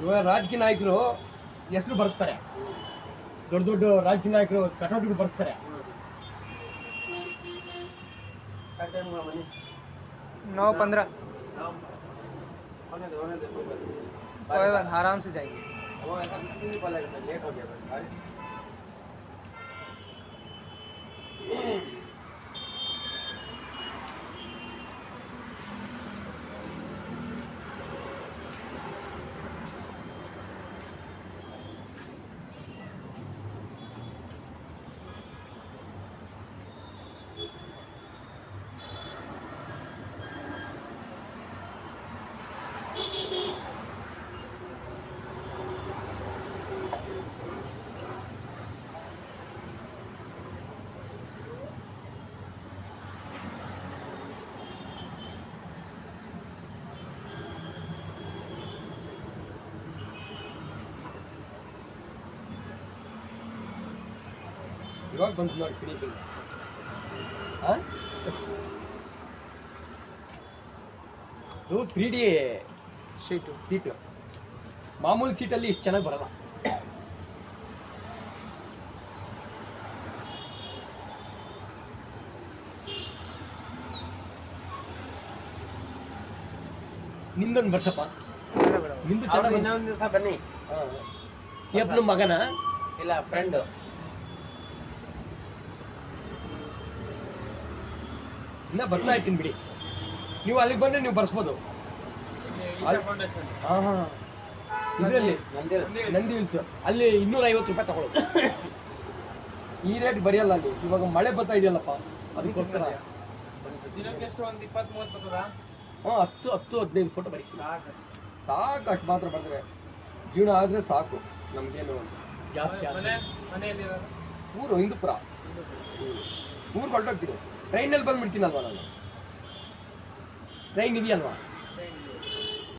ಇವಾಗ ರಾಜಕೀಯ ನಾಯಕರು ಹೆಸರು ಬರ್ತಾರೆ, ದೊಡ್ಡ ದೊಡ್ಡ ರಾಜಕೀಯ ನಾಯಕರು ಕಟೌಟ್ಗಳು ಬರ್ಸ್ತಾರೆ. 9:15 कोई बात, आराम से जाएंगे. लेट हो गया भाई. ಇವಾಗ ಬಂತು ನೋಡಿ ಫಿನಿಶಿಂಗ್. ಇದು 3D ಸೀಟು. ಮಾಮೂಲಿ ಸೀಟಲ್ಲಿ ಇಷ್ಟು ಚೆನ್ನಾಗಿ ಬರಲ್ಲ. ನಿಂದೊಂದು ಬರ್ಸಪ್ಪ, ನಿಂದು ಚೆನ್ನಾಗಿ. ಇನ್ನೊಂದು ದಿವಸ ಬನ್ನಿ. ಯಪ್ಪ ಮಗನ ಇಲ್ಲ ಫ್ರೆಂಡ್. ಇನ್ನ ಬರ್ತಾ ಇರ್ತೀನಿ ಬಿಡಿ, ನೀವು ಅಲ್ಲಿಗೆ ಬಂದ್ರೆ ನೀವು ಬರ್ಸ್ಬೋದು. ಇದರಲ್ಲಿ ನಂದಿ ಹಿಲ್ಸ್ ಅಲ್ಲಿ 250 ರೂಪಾಯಿ ತಗೊಳ್ಳೋದು. ಈ ರೇಟ್ ಬರೆಯಲ್ಲ ಅಲ್ಲಿ. ಇವಾಗ ಮಳೆ ಬರ್ತಾ ಇದೆಯಲ್ಲಪ್ಪ, ಅದಕ್ಕೋಸ್ಕರ. ದಿನಕ್ಕೆ ಎಷ್ಟು, ಒಂದು 20-30 ಬರ್ತದಾ? 10-15 ಫೋಟೋ ಬರೀ ಸಾಕು. ಅಷ್ಟು ಮಾತ್ರ ಬರೆದ್ರೆ ಜೀವನ ಆದರೆ ಸಾಕು. ನಮಗೇನು ಜಾಸ್ತಿ ಆಸೆ. ಊರು ಹಿಂದೂಪುರ. ಊರಿಗೆ ಹೊರಟೋಗ್ತೀನಿ, ಟ್ರೈನಲ್ಲಿ ಬಂದ್ಬಿಡ್ತೀನಲ್ವ ನಾನು. ಟ್ರೈನ್ ಇದೆಯಲ್ವಾ?